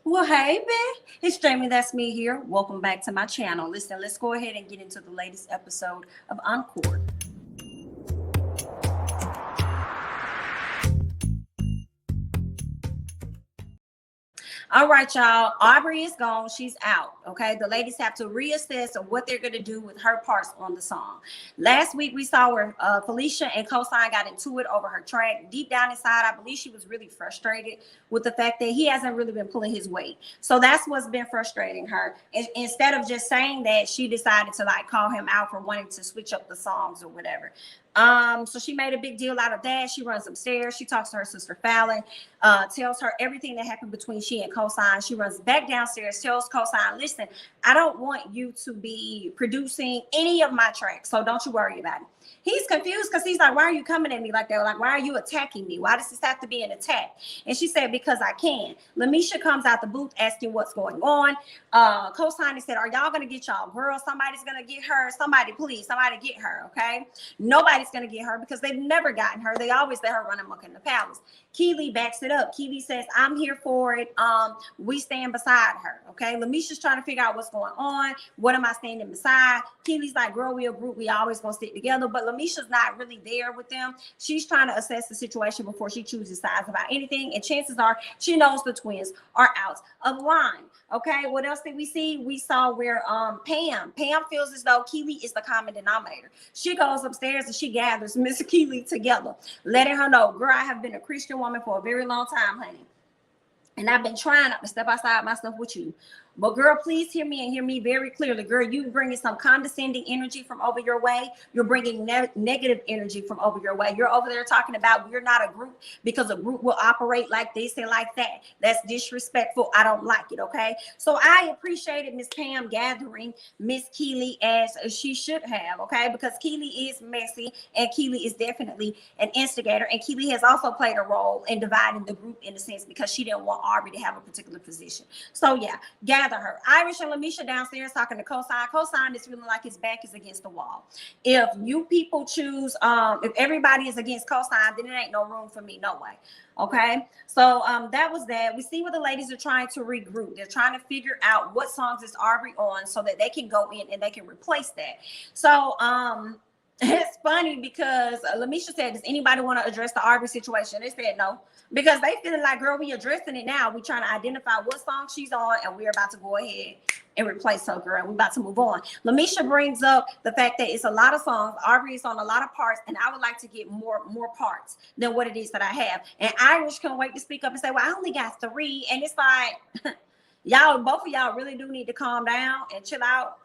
Well, hey, man. It's Jamie. That's me here. Welcome back to my channel. Listen, let's go ahead and get into the latest episode of Encore. All right, y'all. Aubrey is gone. She's out. Okay. The ladies have to reassess of what they're going to do with her parts on the song. Last week, we saw where Felisha and Cosine got into it over her track. Deep down inside, I believe she was really frustrated with the fact that he hasn't really been pulling his weight. So that's what's been frustrating her. Instead of just saying that, she decided to like call him out for wanting to switch up the songs or whatever. So she made a big deal out of that. She runs upstairs. She talks to her sister Fallon, tells her everything that happened between she and Cosine. She runs back downstairs, tells Cosine, listen, I don't want you to be producing any of my tracks, so don't you worry about it. He's confused because he's like, why are you coming at me like that? Like, why are you attacking me? Why does this have to be an attack? And she said, because I can. LeMisha comes out the booth asking what's going on. Cosine said, are y'all going to get y'all girl? Somebody's going to get her. Somebody, please, somebody get her, okay? Nobody's going to get her because they've never gotten her. They always let her run amok in the palace. Kiely backs it up. Kiely says, I'm here for it. We stand beside her, okay? LeMisha's trying to figure out what's going on. What am I standing beside? Kiely's like, girl, we a group. We always going to stick together. But LeMisha's not really there with them. She's trying to assess the situation before she chooses sides about anything. And chances are she knows the twins are out of line. Okay, what else did we see? We saw where Pam feels as though Kiely is the common denominator. She goes upstairs and she gathers Miss Kiely together, letting her know, girl, I have been a Christian woman for a very long time, honey. And I've been trying not to step outside my stuff with you. But girl, please hear me and hear me very clearly. Girl, you bringing some condescending energy from over your way. You're bringing negative energy from over your way. You're over there talking about we're not a group because a group will operate like this and like that. That's disrespectful. I don't like it, okay? So I appreciated Miss Pam gathering Miss Kiely as she should have, okay? Because Kiely is messy and Kiely is definitely an instigator. And Kiely has also played a role in dividing the group in a sense because she didn't want Aubrey to have a particular position. So yeah, her. Irish and LeMisha downstairs talking to Cosine. Cosine is feeling like his back is against the wall. If you people choose, if everybody is against Cosine, then it ain't no room for me, no way. Okay, so that was that. We see what the ladies are trying to regroup. They're trying to figure out what songs is Aubrey on so that they can go in and they can replace that. So it's funny because LeMisha said, does anybody want to address the Aubrey situation? They said no. Because they feeling like, girl, we addressing it now. We trying to identify what song she's on, and we're about to go ahead and replace her, girl. We're about to move on. LeMisha brings up the fact that it's a lot of songs. Aubrey is on a lot of parts, and I would like to get more parts than what it is that I have. And Irish can't wait to speak up and say, well, I only got 3. And it's like, y'all, both of y'all really do need to calm down and chill out.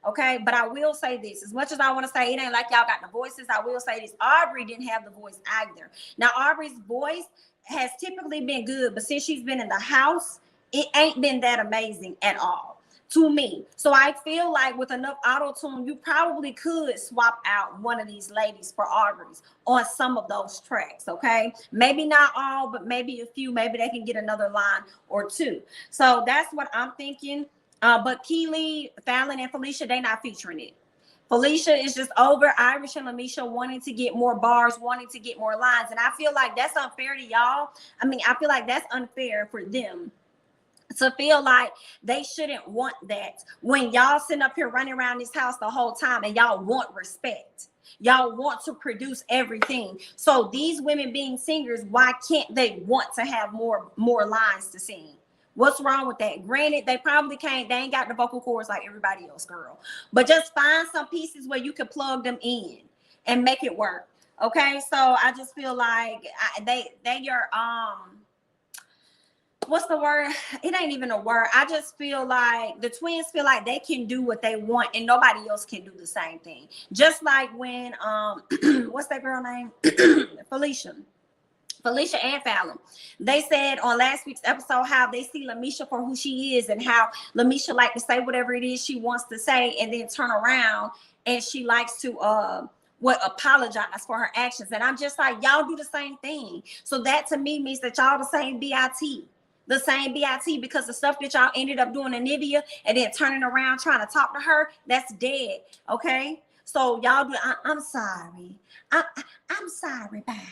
Okay, but I will say this, as much as I want to say it ain't like y'all got the voices, I will say this, Aubrey didn't have the voice either. Now, Aubrey's voice has typically been good, but since she's been in the house, it ain't been that amazing at all to me. So I feel like with enough auto-tune, you probably could swap out one of these ladies for Aubrey's on some of those tracks, okay? Maybe not all, but maybe a few. Maybe they can get another line or 2. So that's what I'm thinking. But Kiely, Fallon, and Felisha, they not featuring it. Felisha is just over Irish and LeMisha wanting to get more bars, wanting to get more lines. And I feel like that's unfair to y'all. I mean, I feel like that's unfair for them to feel like they shouldn't want that when y'all sitting up here running around this house the whole time and y'all want respect. Y'all want to produce everything. So these women being singers, why can't they want to have more lines to sing? What's wrong with that? Granted, they probably can't. They ain't got the vocal cords like everybody else, girl. But just find some pieces where you can plug them in and make it work. Okay, so I just feel like they are what's the word? It ain't even a word. I just feel like the twins feel like they can do what they want and nobody else can do the same thing. Just like when what's that girl name? Felisha and Fallon. They said on last week's episode how they see LeMisha for who she is and how LeMisha like to say whatever it is she wants to say and then turn around and she likes to apologize for her actions. And I'm just like, y'all do the same thing. So that to me means that y'all the same BIT. The same BIT, because the stuff that y'all ended up doing in Nivea and then turning around trying to talk to her, that's dead. Okay? So y'all do, I'm sorry. I'm sorry, Byron.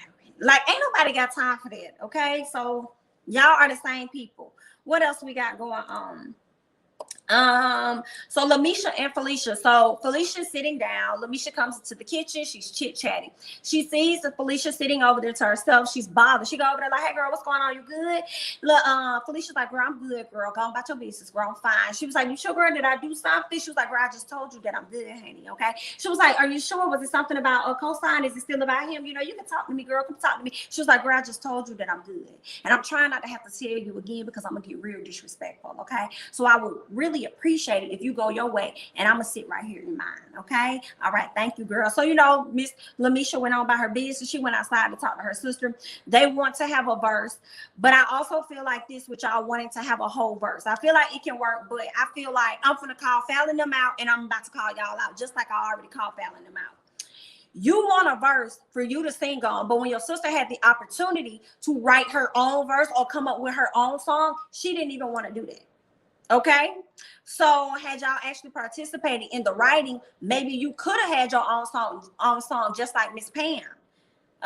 Like, ain't nobody got time for that, okay? So Y'all are the same people. What else we got going on? So LeMisha and Felisha. So Felicia's sitting down. LeMisha comes into the kitchen. She's chit-chatting. She sees Felisha sitting over there to herself. She's bothered. She go over there like, hey girl, what's going on? You good? Look, Felicia's like, girl, I'm good, girl. Go on about your business, girl. I'm fine. She was like, you sure, girl? Did I do something? She was like, girl, I just told you that I'm good, honey. Okay. She was like, are you sure? Was it something about a Cosine? Is it still about him? You know, you can talk to me, girl. Come talk to me. She was like, girl, I just told you that I'm good. And I'm trying not to have to tell you again because I'm gonna get real disrespectful. Okay. So I would really appreciate it if you go your way, and I'm gonna sit right here in mine. Okay. All right. Thank you, girl. So, you know, Miss LeMisha went on by her business. She went outside to talk to her sister. They want to have a verse, but I also feel like this with y'all wanting to have a whole verse. I feel like it can work, but I feel like I'm gonna call Fallon them out, and I'm about to call y'all out, just like I already called Fallon them out. You want a verse for you to sing on, but when your sister had the opportunity to write her own verse or come up with her own song, she didn't even want to do that. Okay, so had y'all actually participated in the writing, maybe you could have had your own song, just like Miss Pam.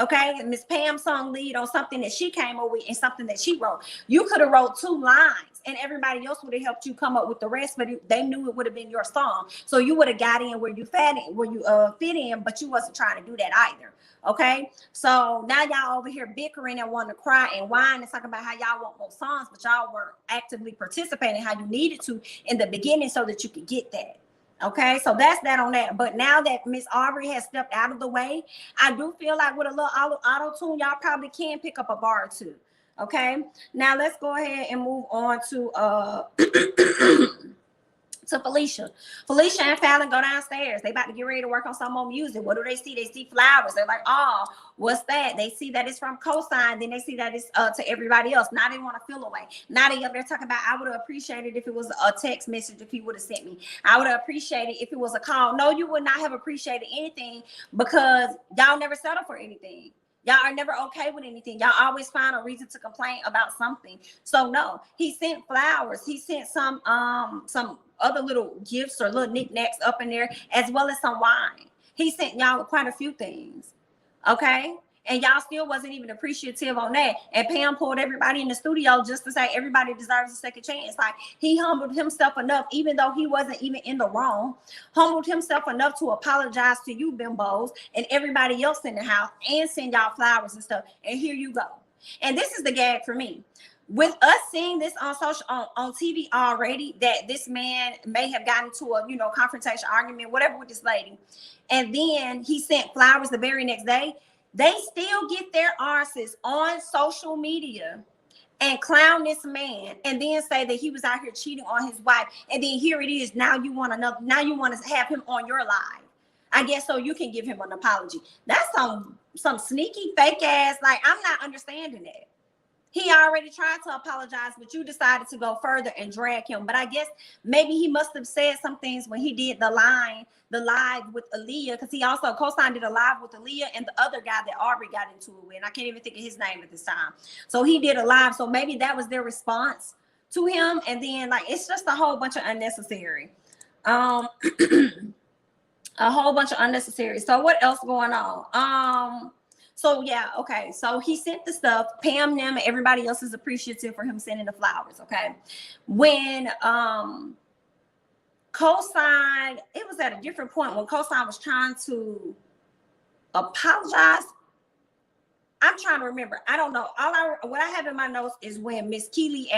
Okay, Miss Pam sung lead on something that she came up with and something that she wrote. You could have wrote 2 lines, and everybody else would have helped you come up with the rest, but they knew it would have been your song, so you would have got in where you fit in, but you wasn't trying to do that either. Okay, so now y'all over here bickering and wanting to cry and whine and talking about how y'all want more songs, but y'all weren't actively participating how you needed to in the beginning so that you could get that. Okay, so that's that on that. But now that Miss Aubrey has stepped out of the way, I do feel like with a little auto tune, y'all probably can pick up a bar or two. Okay, now let's go ahead and move on to to Felisha. Felisha and Fallon go downstairs. They about to get ready to work on some more music. What do they see? They see flowers. They're like, oh, what's that? They see that it's from Cosine. Then they see that it's to everybody else. Now they want to feel away. Now they up there talking about, I would have appreciated if it was a text message if he would have sent me. I would have appreciated if it was a call. No, you would not have appreciated anything because y'all never settle for anything. Y'all are never okay with anything. Y'all always find a reason to complain about something. So no, he sent flowers. He sent some other little gifts or little knickknacks up in there, as well as some wine. He sent y'all quite a few things. Okay. And y'all still wasn't even appreciative on that. And Pam pulled everybody in the studio just to say everybody deserves a second chance. Like, he humbled himself enough, even though he wasn't even in the wrong, humbled himself enough to apologize to you bimbos and everybody else in the house and send y'all flowers and stuff. And here you go. And this is the gag for me. With us seeing this on TV already, that this man may have gotten into a, confrontation, argument, whatever with this lady. And then he sent flowers the very next day. They still get their arses on social media and clown this man and then say that he was out here cheating on his wife. And then here it is. Now you want to have him on your live. I guess so you can give him an apology. That's some sneaky fake ass. Like, I'm not understanding that. He already tried to apologize, but you decided to go further and drag him. But I guess maybe he must have said some things when he did the live with Aaliyah, because he also co-signed a live with Aaliyah and the other guy that Aubrey got into it with. And I can't even think of his name at this time. So he did a live. So maybe that was their response to him. And then, like, it's just a whole bunch of unnecessary. A whole bunch of unnecessary. So what else going on? So yeah, okay. So he sent the stuff. Pam, them, and everybody else is appreciative for him sending the flowers. Okay. When Cosine, it was at a different point when Cosine was trying to apologize. I'm trying to remember. I don't know. What I have in my notes is when Miss Kiely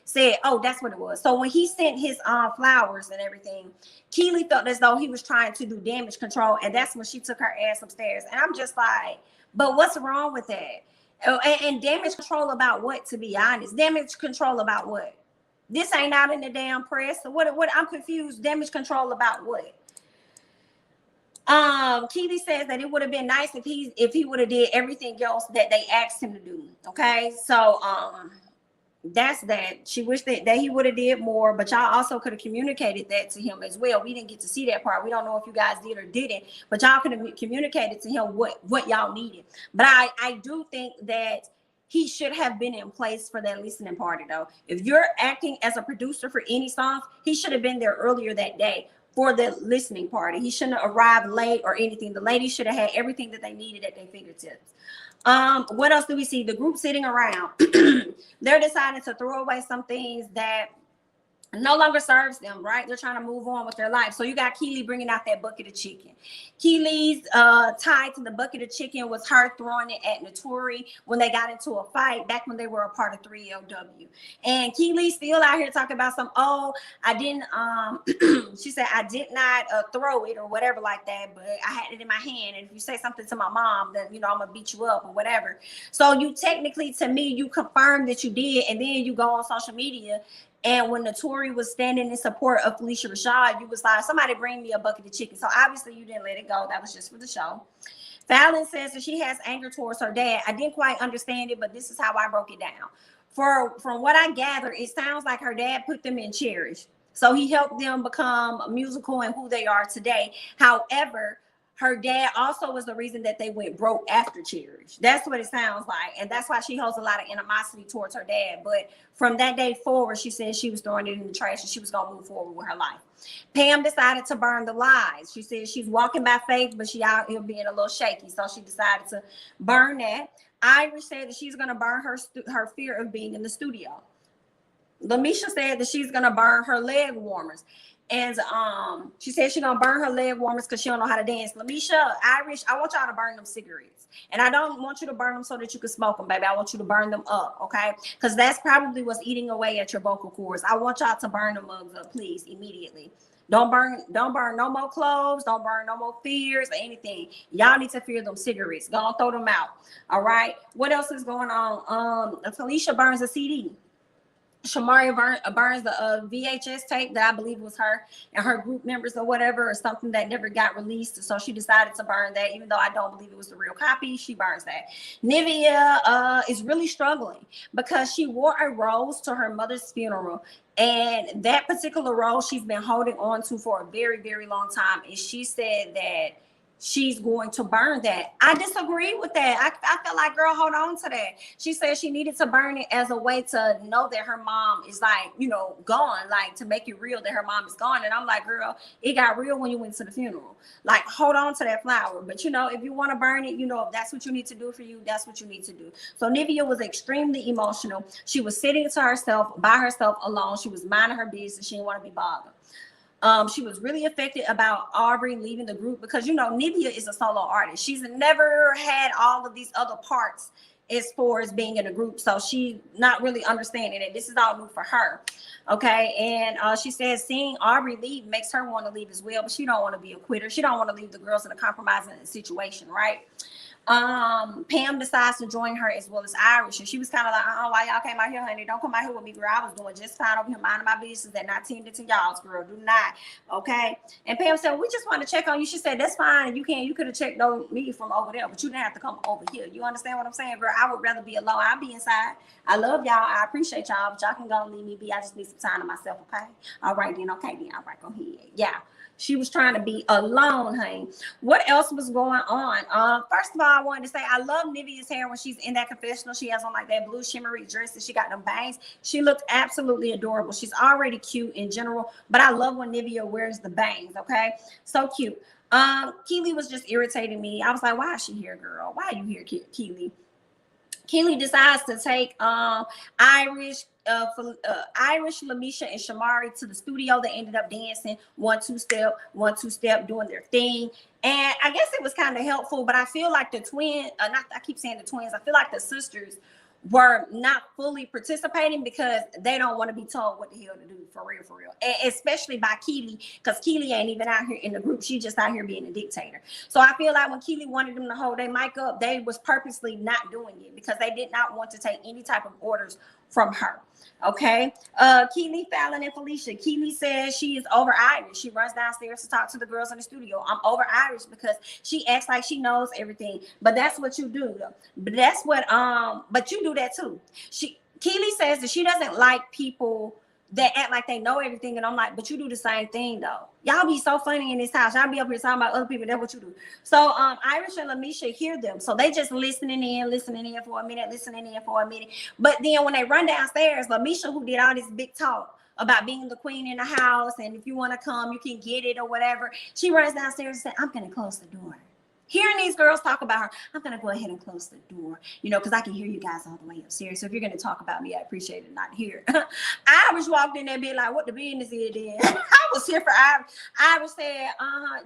said, "Oh, that's what it was." So when he sent his flowers and everything, Kiely felt as though he was trying to do damage control, and that's when she took her ass upstairs. And I'm just like, but what's wrong with that? And damage control about what? To be honest, damage control about what? This ain't out in the damn press. So what? I'm confused. Damage control about what? Kiely says that it would have been nice if he would have did everything else that they asked him to do. Okay, so that's that. She wished that he would have did more, but y'all also could have communicated that to him as well. We didn't get to see that part. We don't know if you guys did or didn't, but y'all could have communicated to him what y'all needed. But I do think that he should have been in place for that listening party, though. If you're acting as a producer for any songs, he should have been there earlier that day. for the listening party. He shouldn't have arrived late or anything. The ladies should have had everything that they needed at their fingertips. What else do we see? The group sitting around. They're deciding to throw away some things that no longer serves them, right? They're trying to move on with their life. So you got Kiely bringing out that bucket of chicken. Kiely's tied to the bucket of chicken was her throwing it at Notori when they got into a fight back when they were a part of 3LW. And Kiely still out here talking about some, oh, I didn't, she said, I did not throw it or whatever like that, but I had it in my hand. And if you say something to my mom, then, you know, I'm going to beat you up or whatever. So you technically, to me, you confirmed that you did. And then you go on social media. And when Notori was standing in support of Felisha Rashad, you was like, somebody bring me a bucket of chicken. So obviously you didn't let it go. That was just for the show. Fallon says that she has anger towards her dad. I didn't quite understand it, but this is how I broke it down. From what I gather, it sounds like her dad put them in Cherish. So he helped them become musical and who they are today. However, her dad also was the reason that they went broke after Cherish. That's what it sounds like. And that's why she holds a lot of animosity towards her dad. But from that day forward, she said she was throwing it in the trash and she was going to move forward with her life. Pam decided to burn the lies. She said she's walking by faith, but she out here being a little shaky. So she decided to burn that. Iris said that she's going to burn her fear of being in the studio. LeMisha said that she's going to burn her leg warmers. And she said she's gonna burn her leg warmers because she don't know how to dance. LeMisha, Irish, I want y'all to burn them cigarettes. And I don't want you to burn them so that you can smoke them, baby. I want you to burn them up, okay? Because that's probably what's eating away at your vocal cords. I want y'all to burn them mugs up, please, immediately. Don't burn no more clothes. Don't burn no more fears or anything. Y'all need to fear them cigarettes. Go on, throw them out. All right. What else is going on? Felisha burns a CD. Shamari burns the VHS tape that I believe was her and her group members or whatever, or something that never got released. So she decided to burn that, even though I don't believe it was the real copy. She burns that. Nivea is really struggling because she wore a rose to her mother's funeral. And that particular rose she's been holding on to for a very, very long time. And she said that she's going to burn that. I disagree with that. I feel like, girl, hold on to that. She said she needed to burn it as a way to know that her mom is like, you know, gone, like to make it real that her mom is gone. And I'm like, girl, it got real when you went to the funeral. Like, hold on to that flower. But, you know, if you want to burn it, you know, if that's what you need to do for you, that's what you need to do. So Nivea was extremely emotional. She was sitting to herself, by herself alone. She was minding her business. She didn't want to be bothered. She was really affected about Aubrey leaving the group because, you know, Nivea is a solo artist. She's never had all of these other parts as far as being in a group. So she's not really understanding it. This is all new for her. Okay. And she says seeing Aubrey leave makes her want to leave as well, but she don't want to be a quitter. She don't want to leave the girls in a compromising situation, right? Pam decides to join her as well as Irish, and she was kind of like, why y'all came out here, honey? Don't come out here with me, girl. I was doing just fine over here minding my business and not tending to y'all's, girl. Do not. Okay. And Pam said, we just want to check on you. She said, that's fine. You could have checked on me from over there, but you didn't have to come over here. You understand what I'm saying, girl? I would rather be alone. I'll be inside. I love y'all. I appreciate y'all, but y'all can go and leave me be. I just need some time to myself. Okay. All right then. Okay then. All right. Go ahead. Yeah. She was trying to be alone, honey. What else was going on? First of all, I wanted to say I love Nivea's hair when she's in that confessional. She has on like that blue shimmery dress and she got them bangs. She looked absolutely adorable. She's already cute in general, but I love when Nivea wears the bangs, okay? So cute. Kiely was just irritating me. I was like, why is she here, girl? Why are you here, Kiely? Kiely decides to take Irish, LeMisha, and Shamari to the studio. They ended up dancing 1-2 step, doing their thing. And I guess it was kind of helpful, but I feel like the I keep saying the twins, I feel like the sisters were not fully participating because they don't want to be told what the hell to do, for real. And especially by Kiely, because Kiely ain't even out here in the group. She's just out here being a dictator. So I feel like when Kiely wanted them to hold their mic up, they was purposely not doing it because they did not want to take any type of orders from her. Okay. Kiely, Fallon, and Felisha. Kiely says she is over Irish. She runs downstairs to talk to the girls in the studio. I'm over Irish because she acts like she knows everything. But that's what you do, though. But that's what but you do that too. Kiely says that she doesn't like people that act like they know everything. And I'm like, but you do the same thing though. Y'all be so funny in this house. Y'all be up here talking about other people. That's what you do. So Irish and LeMisha hear them. So they just listening in for a minute. But then when they run downstairs, LeMisha, who did all this big talk about being the queen in the house, and if you want to come, you can get it or whatever, she runs downstairs and said, I'm going to close the door. Hearing these girls talk about her, I'm going to go ahead and close the door, you know, because I can hear you guys all the way upstairs. So if you're going to talk about me, I appreciate it not here. Iris walked in there being like, what the business is then? I was here for Iris. Iris said,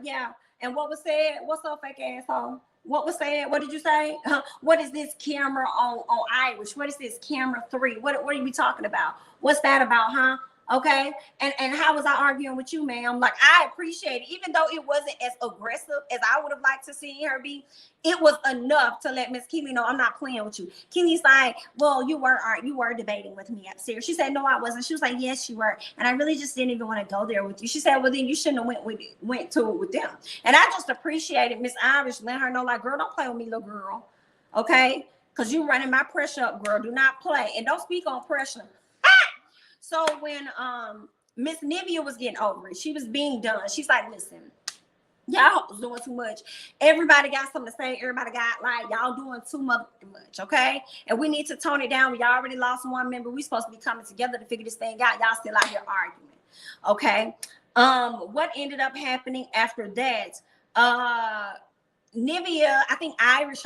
yeah. And what was said? What's up, fake asshole? What was said? What did you say? What is this camera on Irish? What is this camera 3? What are we talking about? What's that about, huh? Okay, and how was I arguing with you, ma'am? Like, I appreciate it, even though it wasn't as aggressive as I would have liked to see her be. It was enough to let Miss Kiely know I'm not playing with you. Kiely's like, well, you were debating with me upstairs. She said, no, I wasn't. She was like, yes, you were, and I really just didn't even want to go there with you. She said, well, then you shouldn't have went to it with them. And I just appreciated Miss Irish letting her know, like, girl, don't play with me, little girl, okay? Because you running my pressure up, girl. Do not play, and don't speak on pressure. So when Miss Nivea was getting over it, she was being done. She's like, listen, y'all was doing too much. Everybody got something to say. Everybody got, like, y'all doing too much, okay? And we need to tone it down. We already lost one member. We supposed to be coming together to figure this thing out. Y'all still out here arguing, okay? What ended up happening after that? Nivea, I think Irish,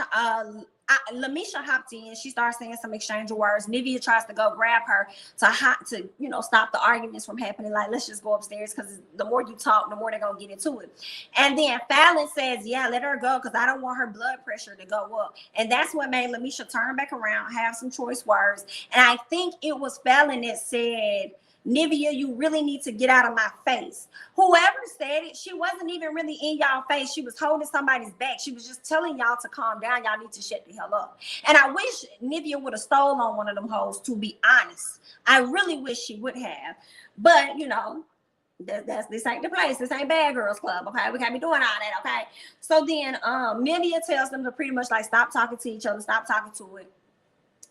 LeMisha hopped in. She started saying some exchange of words. Nivea tries to go grab her to you know, stop the arguments from happening. Like, let's just go upstairs, because the more you talk, the more they're gonna get into it. And then Fallon says, yeah, let her go, because I don't want her blood pressure to go up. And that's what made LeMisha turn back around, have some choice words. And I think it was Fallon that said, Nivea, you really need to get out of my face. Whoever said it, she wasn't even really in y'all face. She was holding somebody's back. She was just telling y'all to calm down. Y'all need to shut the hell up. And I wish Nivea would have stole on one of them hoes, to be honest. I really wish she would have. But, you know, this ain't the place. This ain't Bad Girls Club, okay? We can't be doing all that, okay? So then Nivea tells them to pretty much, like, stop talking to each other, stop talking to it.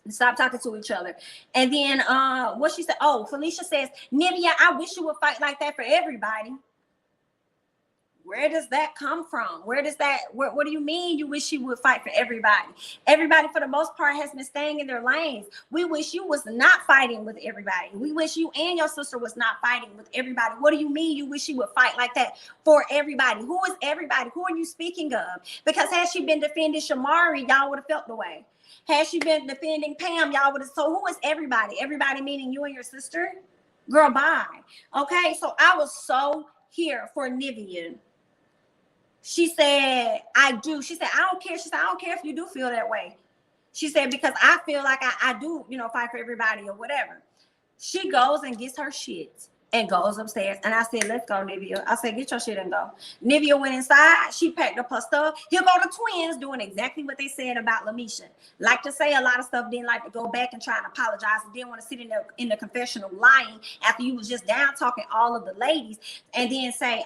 Stop talking to each other. And then what she said, oh, Felisha says, Nivea, I wish you would fight like that for everybody. Where does that come from? Where does that, what do you mean you wish you would fight for everybody? Everybody, for the most part, has been staying in their lanes. We wish you was not fighting with everybody. We wish you and your sister was not fighting with everybody. What do you mean you wish you would fight like that for everybody? Who is everybody? Who are you speaking of? Because had she been defending Shamari, y'all would have felt the way. Had she been defending Pam, y'all would have. So who is everybody? Everybody meaning you and your sister? Girl, bye. Okay, so I was so here for Nivea. She said, I do. She said, I don't care. She said, I don't care if you do feel that way. She said, because I feel like I do, you know, fight for everybody or whatever. She goes and gets her shit and goes upstairs. And I said, let's go, Nivea. I said, get your shit and go. Nivea went inside. She packed up her stuff. Here go the twins doing exactly what they said about LeMisha. Like to say a lot of stuff, didn't like to go back and try and apologize, and didn't want to sit in the confessional lying after you was just down talking all of the ladies, and then say,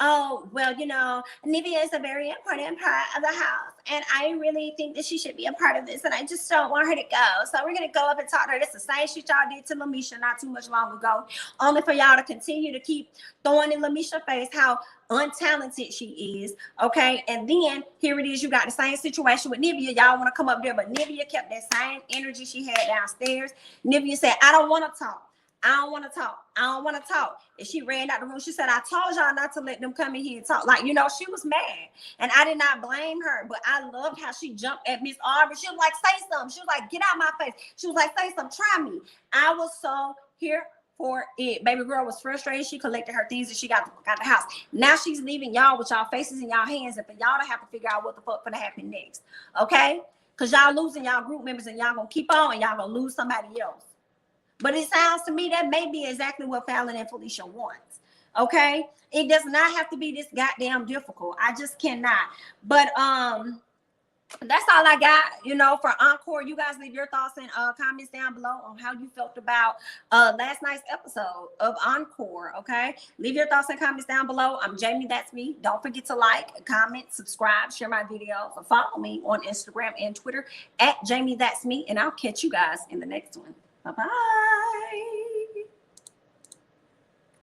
oh, well, you know, Nivea is a very important part of the house, and I really think that she should be a part of this, and I just don't want her to go. So we're going to go up and talk to her. That's the same shit y'all did to LeMisha not too much long ago, only for y'all to continue to keep throwing in LeMisha's face how untalented she is, okay? And then here it is, you got the same situation with Nivea. Y'all want to come up there, but Nivea kept that same energy she had downstairs. Nivea said, I don't want to talk. I don't want to talk. I don't want to talk. And she ran out the room. She said, I told y'all not to let them come in here and talk. Like, you know, she was mad. And I did not blame her. But I loved how she jumped at Miss Aubrey. She was like, say something. She was like, get out my face. She was like, say something. Try me. I was so here for it. Baby girl was frustrated. She collected her things and she got the house. Now she's leaving y'all with y'all faces in y'all hands. And for y'all to have to figure out what the fuck gonna happen next. Okay? Because y'all losing y'all group members and y'all gonna keep on and y'all gonna lose somebody else. But it sounds to me that may be exactly what Fallon and Felisha wants. Okay? It does not have to be this goddamn difficult. I just cannot. But that's all I got, you know, for Encore. You guys leave your thoughts and comments down below on how you felt about last night's episode of Encore, okay? Leave your thoughts and comments down below. I'm Jamie, that's me. Don't forget to like, comment, subscribe, share my videos, and follow me on Instagram and Twitter at Jamie, that's me. And I'll catch you guys in the next one. Bye-bye.